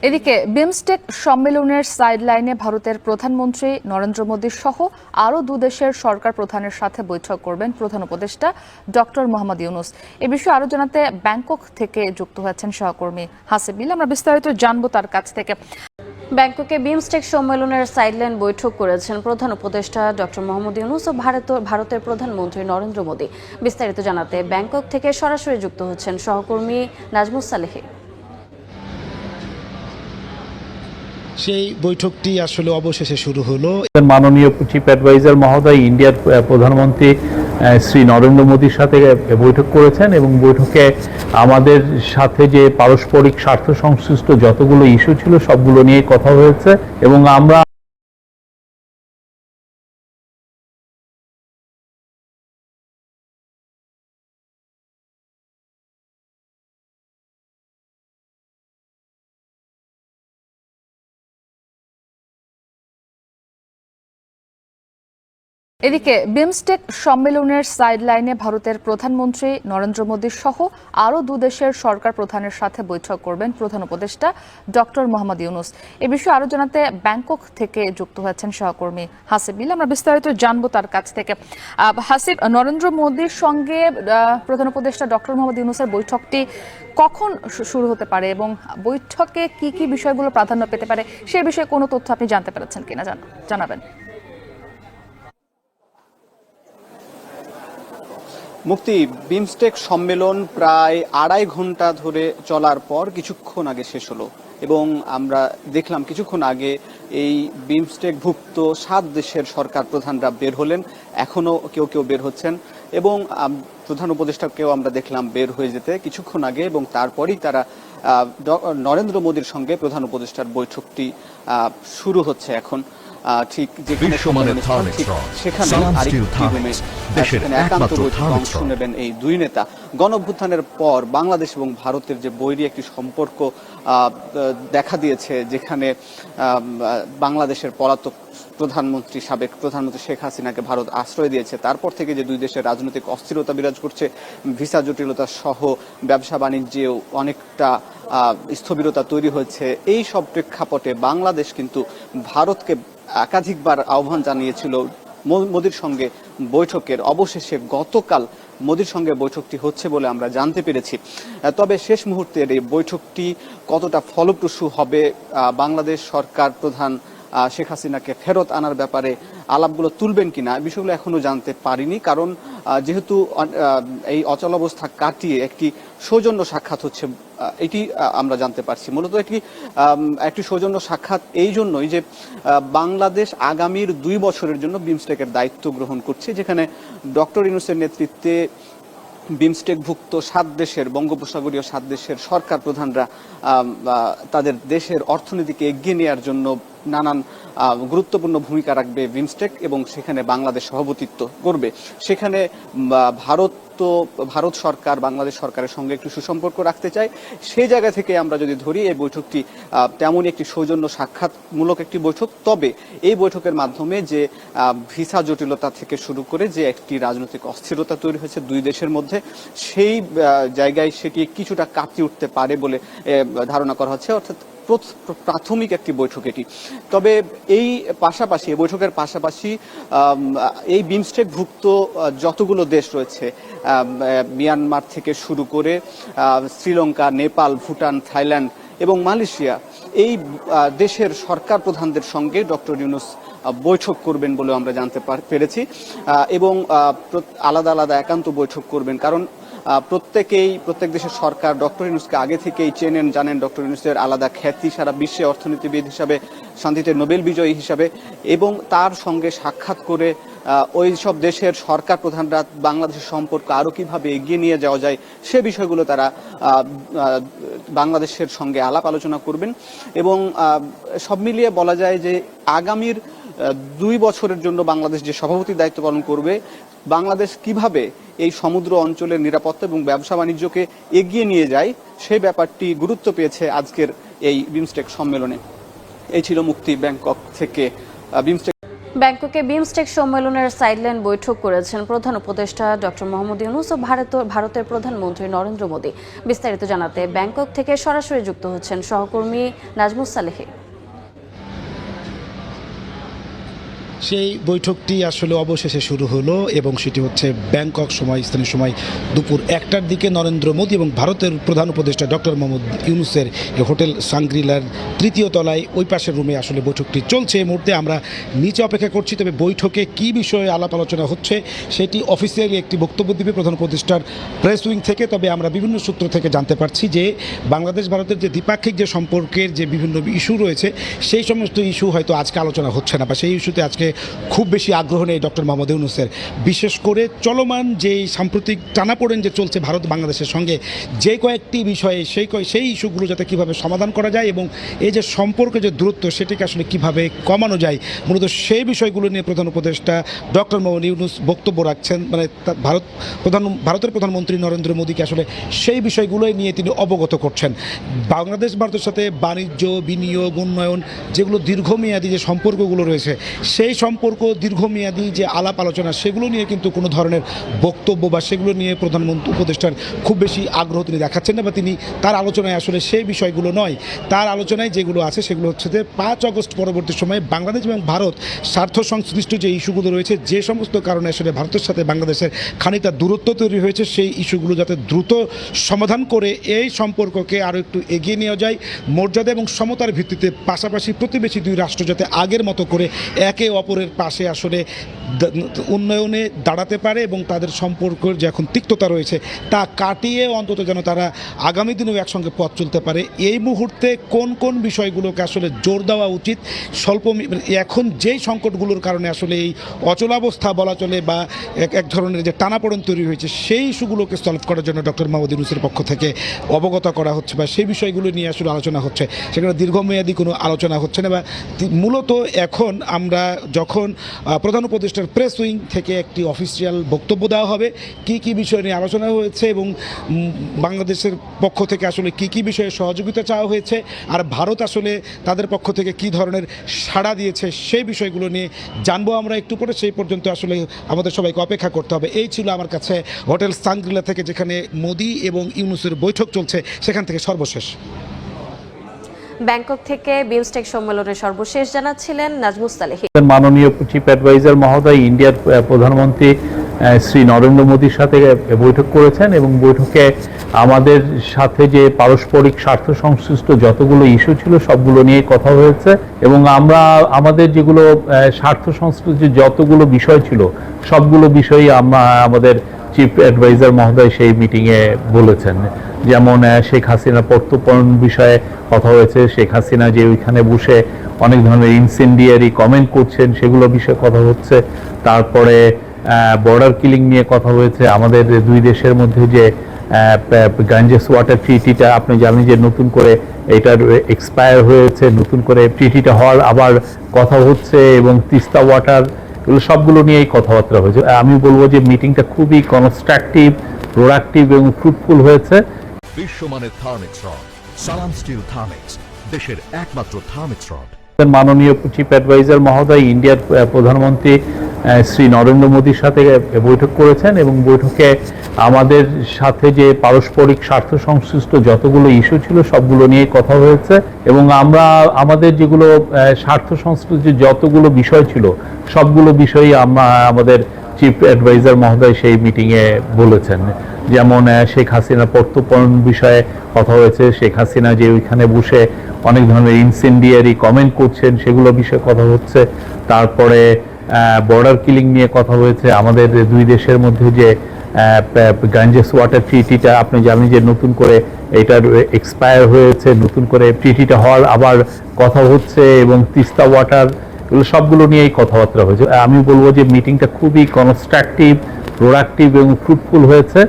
এদিকে বিমস্টেক সম্মেলনের সাইডলাইনে ভারতের প্রধানমন্ত্রী নরেন্দ্র মোদী সহ আরও দুদেশের সরকার প্রধানের সাথে বৈঠক করবেন প্রধান উপদেষ্টা ডক্টর মোহাম্মদ ইউনূস। এ বিষয়ে আরও জানাতে ব্যাংকক থেকে যুক্ত হয়েছেন সহকর্মী হাসিব মিল। আমরা বিস্তারিত জানবো তার কাছ থেকে। ব্যাংককে বিমস্টেক সম্মেলনের সাইডলাইন বৈঠক করেছেন প্রধান উপদেষ্টা ডক্টর মোহাম্মদ ইউনূস ও ভারতের প্রধানমন্ত্রী নরেন্দ্র মোদী। বিস্তারিত জানাতে ব্যাংকক থেকে সরাসরি যুক্ত হচ্ছেন সহকর্মী নাজমুস সালেহী। সেই বৈঠকটি আসলে অবশেষে শুরু হলো। মাননীয় চিফ অ্যাডভাইজার মহোদয় ইন্ডিয়ার প্রধানমন্ত্রী শ্রী নরেন্দ্র মোদীর সাথে বৈঠক করেছেন এবং বৈঠকে আমাদের সাথে যে পারস্পরিক স্বার্থ সংশ্লিষ্ট যতগুলো ইস্যু ছিল সবগুলো নিয়ে কথা হয়েছে এবং আমরা এদিকে বিমস্টেক সম্মেলনের সাইডলাইনে ভারতের প্রধানমন্ত্রী নরেন্দ্র মোদী সহ আরও দুদেশের সরকার প্রধানের সাথে বৈঠক করবেন প্রধান উপদেষ্টা ডক্টর মোহাম্মদ ইউনূস। এ বিষয়ে আরও জানাতে ব্যাংকক থেকে যুক্ত হয়েছেন সহকর্মী হাসিব মিল। আমরা বিস্তারিত জানবো তার কাছ থেকে। হাসিব, নরেন্দ্র মোদীর সঙ্গে প্রধান উপদেষ্টা ডক্টর মোহাম্মদ ইউনূসের বৈঠকটি কখন শুরু হতে পারে এবং বৈঠকে কি কি বিষয়গুলো প্রাধান্য পেতে পারে সে বিষয়ে কোনো তথ্য আপনি জানতে পেরেছেন কিনা জানাবেন। মুক্তি, বিমস্টেক সম্মেলন প্রায় 2.5 ঘন্টা ধরে চলার পর কিছুক্ষণ আগে শেষ হলো এবং আমরা দেখলাম কিছুক্ষণ আগে এই বিমস্টেক ভুক্ত 7 দেশের সরকার প্রধানরা বের হলেন। এখনো কেউ কেউ বের হচ্ছেন এবং প্রধান উপদেষ্টাকেও আমরা দেখলাম বের হয়ে যেতে কিছুক্ষণ আগে এবং তারপরেই তারা নরেন্দ্র মোদীর সঙ্গে প্রধান উপদেষ্টার বৈঠকটি শুরু হচ্ছে এখন। ঠিক যেখানে সেখানে একান্ত বৈঠকে অংশ নেবেন এই দুই নেতা। গণঅভ্যুত্থানের পর বাংলাদেশ এবং ভারতের যে বৈরী একটি সম্পর্ক দেখা দিয়েছে, যেখানে বাংলাদেশের পলাতক সাবেক প্রধানমন্ত্রী শেখ হাসিনাকে ভারত আশ্রয় দিয়েছে, তারপর থেকে যে দুই দেশের রাজনৈতিক অস্থিরতা বিরাজ করছে, ভিসা জটিলতা সহ ব্যবসা বাণিজ্যেও অনেকটা স্থবিরতা তৈরি হয়েছে, এই সব প্রেক্ষাপটে বাংলাদেশ কিন্তু ভারতকে একাধিকবার আহ্বান জানিয়েছিল মোদীর সঙ্গে বৈঠকের। অবশেষে গতকাল মোদীর সঙ্গে বৈঠকটি হচ্ছে বলে আমরা জানতে পেরেছি। তবে শেষ মুহূর্তের এই বৈঠকটি কতটা ফলপ্রসূ হবে, বাংলাদেশ সরকার প্রধান শেখ হাসিনাকে ফেরত আনার ব্যাপারে আলাপগুলো তুলবেন কিনা, বিষয়গুলো এখনো জানতে পারিনি। কারণ যেহেতু এই অচলাবস্থা কাটিয়ে একটি সৌজন্য সাক্ষাৎ হচ্ছে, এটি আমরা জানতে পারছি। মূলত একটি সৌজন্য সাক্ষাৎ এই জন্যই যে বাংলাদেশ আগামীর 2 বছরের জন্য বিমস্টেকের দায়িত্ব গ্রহণ করছে, যেখানে ডক্টর ইউনূসের নেতৃত্বে বিমস্টেকভুক্ত 7 দেশের, বঙ্গোপসাগরীয় 7 দেশের সরকার প্রধানরা তাদের দেশের অর্থনীতিকে এগিয়ে নেওয়ার জন্য নানান গুরুত্বপূর্ণ ভূমিকা রাখবে বিমস্টেক এবং সেখানে বাংলাদেশ সভাপতিত্ব করবে। সেখানে ভারত সরকার বাংলাদেশ সরকারের সঙ্গে একটু সুসম্পর্ক রাখতে চায়। সেই জায়গা থেকে আমরা যদি ধরি এই বৈঠকটি তেমনই একটি সৌজন্য সাক্ষাৎমূলক একটি বৈঠক। তবে এই বৈঠকের মাধ্যমে যে ভিসা জটিলতা থেকে শুরু করে যে একটি রাজনৈতিক অস্থিরতা তৈরি হয়েছে দুই দেশের মধ্যে, সেই জায়গায় সেটি কিছুটা কাটিয়ে উঠতে পারে বলে ধারণা করা হচ্ছে। অর্থাৎ প্রাথমিক একটি বৈঠক এটি। তবে এই বৈঠকের পাশাপাশি এই বিমস্টেক ভুক্ত যতগুলো দেশ রয়েছে, মিয়ানমার থেকে শুরু করে শ্রীলঙ্কা, নেপাল, ভুটান, থাইল্যান্ড এবং মালয়েশিয়া, এই দেশের সরকার প্রধানদের সঙ্গে ডক্টর ইউনূস বৈঠক করবেন বলে আমরা জানতে পেরেছি এবং আলাদা আলাদা একান্ত বৈঠক করবেন। কারণ প্রত্যেক দেশের সরকার ডক্টর ইউনূসকে আগে থেকেই চেনেন, জানেন ডক্টর ইউনূসের আলাদা খ্যাতি সারা বিশ্বে অর্থনীতিবিদ হিসাবে, শান্তিতে নোবেল বিজয়ী হিসাবে, এবং তার সঙ্গে সাক্ষাৎ করে ওই সব দেশের সরকার প্রধানরা বাংলাদেশের সম্পর্ক আরও কিভাবে এগিয়ে নিয়ে যাওয়া যায় সে বিষয়গুলো তারা বাংলাদেশের সঙ্গে আলাপ আলোচনা করবেন। এবং সব মিলিয়ে বলা যায় যে আগামীর 2 বছরের জন্য বাংলাদেশ যে সভাপতির দায়িত্ব পালন করবে, বাংলাদেশ কিভাবে এই সমুদ্র অঞ্চলের নিরাপত্তা এবং ব্যবসা বাণিজ্যকে এগিয়ে নিয়ে যায় সেই ব্যাপারটি গুরুত্ব পেয়েছে আজকের এই বিমস্টেক সম্মেলনে। এই ছিল মুক্তি, ব্যাংকক থেকে বিমস্টেক। ব্যাংককে বিমস্টেক সম্মেলনের সাইডলাইন বৈঠক করেছেন প্রধান উপদেষ্টা ডক্টর মোহাম্মদ ইউনূস ও ভারতের প্রধানমন্ত্রী নরেন্দ্র মোদী। বিস্তারিত জানাতে ব্যাংকক থেকে সরাসরি যুক্ত হচ্ছেন সহকর্মী নাজমুস সালেহী। সেই বৈঠকটি আসলে অবশেষে শুরু হলো এবং সেটি হচ্ছে ব্যাংকক সময়, স্থানীয় সময় দুপুর 1টার দিকে নরেন্দ্র মোদী এবং ভারতের প্রধান উপদেষ্টা ডক্টর মোহাম্মদ ইউনূসের হোটেল সাংগ্রিলার 3য় তলায় ওই পাশের রুমে আসলে বৈঠকটি চলছে। এই মুহূর্তে আমরা নিচে অপেক্ষা করছি, তবে বৈঠকে কী বিষয়ে আলাপ আলোচনা হচ্ছে সেটি অফিসিয়ালি একটি বক্তব্য দিবে প্রধান উপদেষ্টার প্রেস উইং থেকে। তবে আমরা বিভিন্ন সূত্র থেকে জানতে পারছি যে বাংলাদেশ ভারতের যে দ্বিপাক্ষিক যে সম্পর্কের যে বিভিন্ন ইস্যু রয়েছে সেই সমস্ত ইস্যু হয়তো আজকে আলোচনা হচ্ছে না, বা সেই ইস্যুতে আজকে খুব বেশি আগ্রহ নেই ডক্টর মোহাম্মদ ইউনূসের। বিশেষ করে চলমান যেই সাম্প্রতিক টানাপোড়েন যে চলছে ভারত বাংলাদেশের সঙ্গে, যে কয়েকটি বিষয়ে সেই ইস্যুগুলো যাতে কীভাবে সমাধান করা যায় এবং এই যে সম্পর্কের যে দূরত্ব সেটিকে আসলে কীভাবে কমানো যায়, মূলত সেই বিষয়গুলো নিয়ে প্রধান উপদেষ্টা ডক্টর মোহাম্মদ ইউনূস বক্তব্য রাখছেন। মানে ভারতের প্রধানমন্ত্রী নরেন্দ্র মোদীকে আসলে সেই বিষয়গুলোই নিয়ে তিনি অবগত করছেন। বাংলাদেশ ভারতের সাথে বাণিজ্য, বিনিয়োগ, উন্নয়ন যেগুলো দীর্ঘমেয়াদী যে সম্পর্কগুলো রয়েছে, সেই সম্পর্ক দীর্ঘমেয়াদী যে আলাপ আলোচনা সেগুলো নিয়ে কিন্তু কোনো ধরনের বক্তব্য বা সেগুলো নিয়ে প্রধানমন্ত্রী উপদেষ্টার খুব বেশি আগ্রহ তিনি দেখাচ্ছেন না, বা তিনি তার আলোচনায় আসলে সেই বিষয়গুলো নয়। তার আলোচনায় যেগুলো আছে সেগুলো হচ্ছে যে 5 আগস্ট পরবর্তী সময়ে বাংলাদেশ এবং ভারত স্বার্থ সংশ্লিষ্ট যে ইস্যুগুলো রয়েছে, যে সমস্ত কারণে আসলে ভারতের সাথে বাংলাদেশের খানিকটা দূরত্ব তৈরি হয়েছে, সেই ইস্যুগুলো যাতে দ্রুত সমাধান করে এই সম্পর্ককে আরও একটু এগিয়ে নেওয়া যায় মর্যাদা এবং সমতার ভিত্তিতে। পাশাপাশি প্রতিবেশী দুই রাষ্ট্র যাতে আগের মতো করে একে অপরের পাশে আসলে উন্নয়নে দাঁড়াতে পারে এবং তাদের সম্পর্কের যে এখন তিক্ততা রয়েছে তা কাটিয়ে অন্তত যেন তারা আগামী দিনেও একসঙ্গে পথ চলতে পারে। এই মুহূর্তে কোন কোন বিষয়গুলোকে আসলে জোর দেওয়া উচিত, এখন যেই সংকটগুলোর কারণে আসলে এই অচলাবস্থা বলা চলে বা এক ধরনের যে টানাপোড়েন তৈরি হয়েছে, সেই ইস্যুগুলোকে সলভ করার জন্য ডক্টর মোহাম্মদ ইউনূসের পক্ষ থেকে অবগত করা হচ্ছে বা সেই বিষয়গুলো নিয়ে আসলে আলোচনা হচ্ছে। সেখানে দীর্ঘমেয়াদী কোনো আলোচনা হচ্ছে না, বা মূলত এখন আমরা যখন প্রধান উপদেষ্টার প্রেস উইং থেকে একটি অফিসিয়াল বক্তব্য দেওয়া হবে, কি বিষয় নিয়ে আলোচনা হয়েছে এবং বাংলাদেশের পক্ষ থেকে আসলে কি বিষয়ে সহযোগিতা চাওয়া হয়েছে, আর ভারত আসলে তাদের পক্ষ থেকে কি ধরনের সাড়া দিয়েছে, সেই বিষয়গুলো নিয়ে জানবো আমরা একটু পরে। সেই পর্যন্ত আসলে আমাদের সবাইকে অপেক্ষা করতে হবে। এই ছিল আমার কাছে হোটেল সাংগ্রিলা থেকে, যেখানে মোদি এবং ইউনূসের বৈঠক চলছে, সেখান থেকে সর্বশেষ। ব্যাংকক থেকে বিমস্টেক সম্মেলনের সর্বশেষ জানাচ্ছিলেন নাজমুস সালেহী। মাননীয় চিফ অ্যাডভাইজার মহোদয় ইন্ডিয়ার প্রধানমন্ত্রী শ্রী নরেন্দ্র মোদীর সাথে বৈঠক করেছেন এবং বৈঠকে আমাদের সাথে যে পারস্পরিক স্বার্থ সংশ্লিষ্ট যতগুলো ইস্যু ছিল সবগুলো নিয়ে কথা হয়েছে এবং আমরা আমাদের যেগুলো স্বার্থ সংশ্লিষ্ট যতগুলো বিষয় ছিল সবগুলো বিষয়ই আমাদের চিফ অ্যাডভাইজার মহোদয় সেই মিটিংয়ে বলেছেন। যেমন শেখ হাসিনা প্রত্যর্পণ বিষয়ে কথা হয়েছে, শেখ হাসিনা যে ওইখানে বসে অনেক ধরনের ইনসেন্ডিয়ারি কমেন্ট করছেন সেগুলো বিষয়ে কথা হচ্ছে। তারপরে বর্ডার কিলিং নিয়ে কথা হয়েছে। আমাদের দুই দেশের মধ্যে যে গাঞ্জেস ওয়াটার ট্রিটিটা আপনি জানেন যে নতুন করে এটার এক্সপায়ার হয়েছে, নতুন করে ট্রিটিটা হওয়ার আবার কথা হচ্ছে, এবং তিস্তা ওয়াটার, এগুলো সবগুলো নিয়েই কথাবার্তা হয়েছে। আমি বলবো যে মিটিংটা খুবই কনস্ট্রাকটিভ, প্রোডাক্টিভ এবং ফ্রুটফুল হয়েছে। বিশ্বমানের থার্মিক্স রড, সালাম স্টিল থার্মিক্স, দেশের একমাত্র থার্মিক্স রড। মাননীয় চিফ অ্যাডভাইজার মহোদয় ইন্ডিয়ার প্রধানমন্ত্রী শ্রী নরেন্দ্র মোদীর সাথে বৈঠক করেছেন এবং বৈঠকে আমাদের সাথে যে পারস্পরিক স্বার্থ সংশ্লিষ্ট যতগুলো ইস্যু ছিল সবগুলো নিয়ে কথা হয়েছে এবং আমরা আমাদের যেগুলো স্বার্থ সংশ্লিষ্ট যতগুলো বিষয় ছিল সবগুলো বিষয়ই আমাদের চিফ অ্যাডভাইজার মহোদয় সেই মিটিংয়ে বলেছেন। যেমন শেখ হাসিনা প্রত্যর্পণ বিষয়ে কথা হয়েছে, শেখ হাসিনা যে ওইখানে বসে অনেক ধরনের ইনসেন্ডিয়ারি কমেন্ট করছেন সেগুলো বিষয়ে কথা হচ্ছে। তারপরে বর্ডার কিলিং নিয়ে কথা হয়েছে। আমাদের দুই দেশের মধ্যে যে গাঞ্জেস ওয়াটার ট্রিটিটা আপনি জানেন যে নতুন করে এটার এক্সপায়ার হয়েছে, নতুন করে ট্রিটিটা হওয়ার আবার কথা হচ্ছে, এবং তিস্তা ওয়াটার, এগুলো সবগুলো নিয়েই কথাবার্তা হয়েছে। আমি বলবো যে মিটিংটা খুবই কনস্ট্রাকটিভ, প্রোডাক্টিভ এবং ফ্রুটফুল হয়েছে।